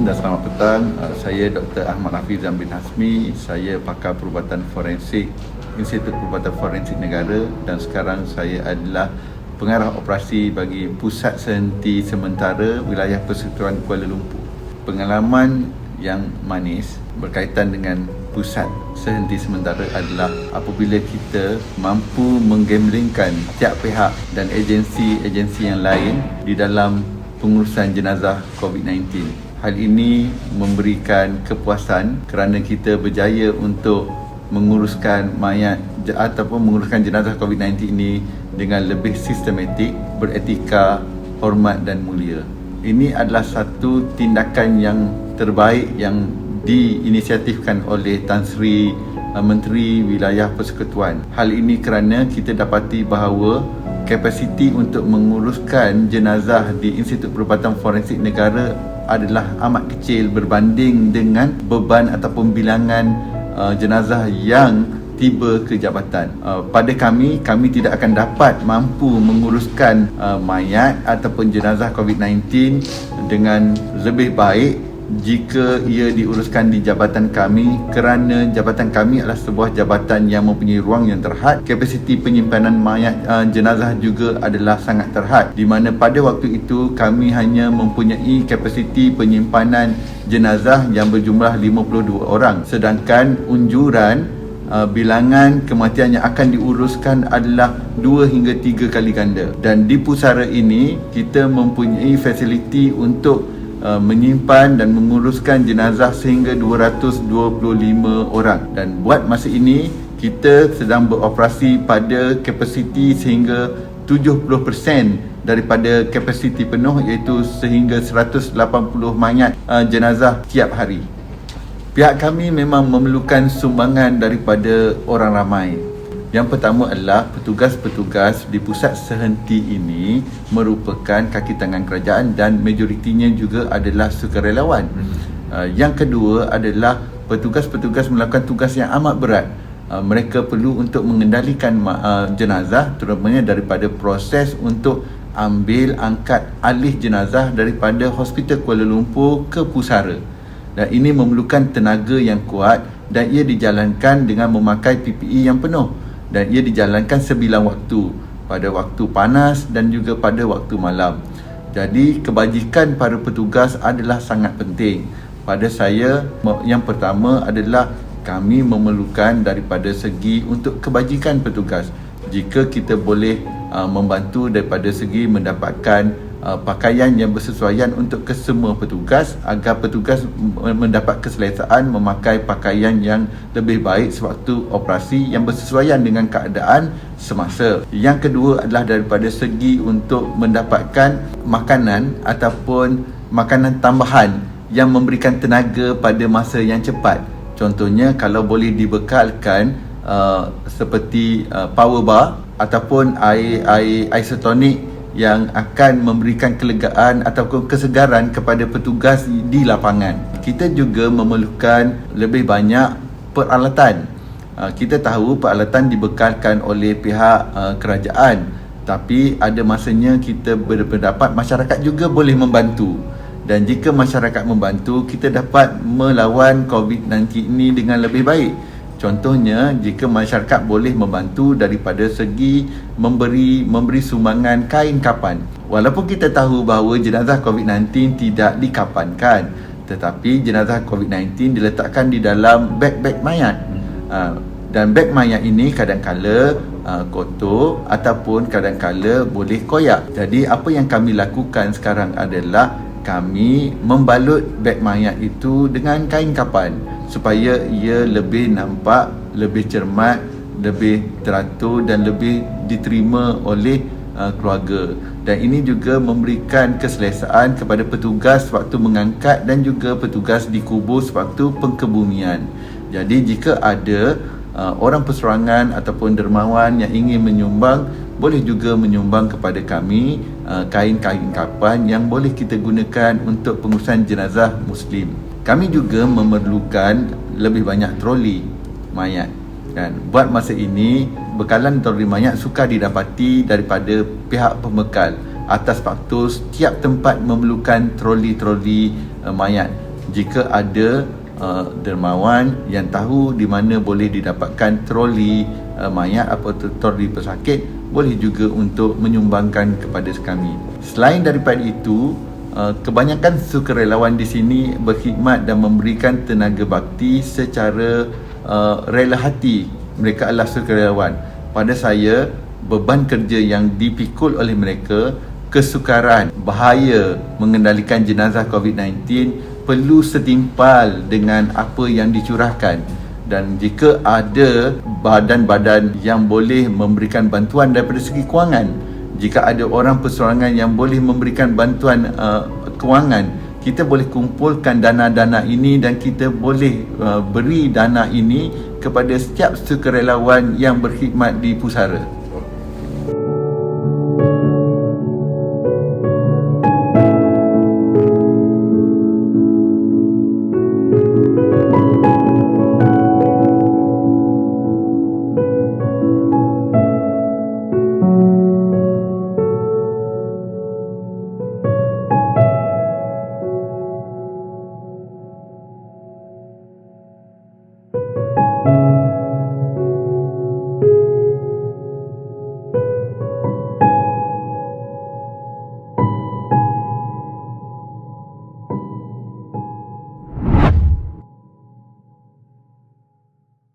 Assalamualaikum dan selamat petang. Saya Dr. Ahmad Hafizan bin Hasmi. Saya pakar perubatan forensik Institut Perubatan Forensik Negara dan sekarang saya adalah pengarah operasi bagi Pusat Sehenti Sementara Wilayah Persekutuan Kuala Lumpur. Pengalaman yang manis berkaitan dengan Pusat Sehenti Sementara adalah apabila kita mampu menggamblingkan setiap pihak dan agensi-agensi yang lain di dalam pengurusan jenazah COVID-19. Hal ini memberikan kepuasan kerana kita berjaya untuk menguruskan mayat ataupun menguruskan jenazah COVID-19 ini dengan lebih sistematik, beretika, hormat dan mulia. Ini adalah satu tindakan yang terbaik yang diinisiatifkan oleh Tan Sri Menteri Wilayah Persekutuan. Hal ini kerana kita dapati bahawa kapasiti untuk menguruskan jenazah di Institut Perubatan Forensik Negara adalah amat kecil berbanding dengan beban ataupun bilangan jenazah yang tiba ke jabatan. Pada kami tidak akan dapat mampu menguruskan mayat ataupun jenazah COVID-19 dengan lebih baik jika ia diuruskan di jabatan kami kerana jabatan kami adalah sebuah jabatan yang mempunyai ruang yang terhad. Kapasiti penyimpanan mayat jenazah juga adalah sangat terhad, di mana pada waktu itu kami hanya mempunyai kapasiti penyimpanan jenazah yang berjumlah 52 orang, sedangkan unjuran bilangan kematian yang akan diuruskan adalah 2 hingga 3 kali ganda. Dan di pusara ini kita mempunyai fasiliti untuk menyimpan dan menguruskan jenazah sehingga 225 orang, dan buat masa ini kita sedang beroperasi pada kapasiti sehingga 70% daripada kapasiti penuh, iaitu sehingga 180 mayat jenazah tiap hari. Pihak kami memang memerlukan sumbangan daripada orang ramai. Yang pertama adalah petugas-petugas di pusat sehenti ini merupakan kaki tangan kerajaan dan majoritinya juga adalah sukarelawan. Yang kedua adalah petugas-petugas melakukan tugas yang amat berat. Mereka perlu untuk mengendalikan jenazah, terutamanya daripada proses untuk ambil angkat alih jenazah daripada Hospital Kuala Lumpur ke pusara. Dan ini memerlukan tenaga yang kuat dan ia dijalankan dengan memakai PPE yang penuh. Dan ia dijalankan sebilang waktu, pada waktu panas dan juga pada waktu malam. Jadi kebajikan para petugas adalah sangat penting. Pada saya, yang pertama adalah kami memerlukan daripada segi untuk kebajikan petugas. Jika kita boleh membantu daripada segi mendapatkan pakaian yang bersesuaian untuk kesemua petugas, agar petugas mendapat keselesaan memakai pakaian yang lebih baik sewaktu operasi yang bersesuaian dengan keadaan semasa. Yang kedua adalah daripada segi untuk mendapatkan makanan ataupun makanan tambahan yang memberikan tenaga pada masa yang cepat. Contohnya kalau boleh dibekalkan seperti power bar ataupun air isotonik yang akan memberikan kelegaan ataupun kesegaran kepada petugas di lapangan. Kita juga memerlukan lebih banyak peralatan. Kita tahu peralatan dibekalkan oleh pihak kerajaan, tapi ada masanya kita berpendapat masyarakat juga boleh membantu. Dan jika masyarakat membantu, kita dapat melawan COVID-19 ini dengan lebih baik. Contohnya, jika masyarakat boleh membantu daripada segi memberi sumbangan kain kapan. Walaupun kita tahu bahawa jenazah COVID-19 tidak dikapankan, tetapi jenazah COVID-19 diletakkan di dalam beg-beg mayat. Dan beg mayat ini kadang-kala kotor ataupun kadang-kala boleh koyak. Jadi apa yang kami lakukan sekarang adalah kami membalut beg mayat itu dengan kain kapan supaya ia lebih nampak, lebih cermat, lebih teratur dan lebih diterima oleh keluarga. Dan ini juga memberikan keselesaan kepada petugas waktu mengangkat dan juga petugas di kubur sewaktu pengkebumian. Jadi jika ada orang perseorangan ataupun dermawan yang ingin menyumbang, boleh juga menyumbang kepada kami kain-kain kapan yang boleh kita gunakan untuk pengurusan jenazah Muslim. Kami juga memerlukan lebih banyak troli mayat. Dan buat masa ini, bekalan troli mayat sukar didapati daripada pihak pembekal. Atas faktor setiap tempat memerlukan troli-troli mayat. jika ada dermawan yang tahu di mana boleh didapatkan troli mayat atau troli pesakit, boleh juga untuk menyumbangkan kepada kami. Selain daripada itu, kebanyakan sukarelawan di sini berkhidmat dan memberikan tenaga bakti secara rela hati. Mereka adalah sukarelawan. Pada saya, beban kerja yang dipikul oleh mereka, kesukaran, bahaya mengendalikan jenazah COVID-19 perlu setimpal dengan apa yang dicurahkan. Dan jika ada badan-badan yang boleh memberikan bantuan daripada segi kewangan, jika ada orang perseorangan yang boleh memberikan bantuan kewangan, kita boleh kumpulkan dana-dana ini dan kita boleh beri dana ini kepada setiap sukarelawan yang berkhidmat di pusara.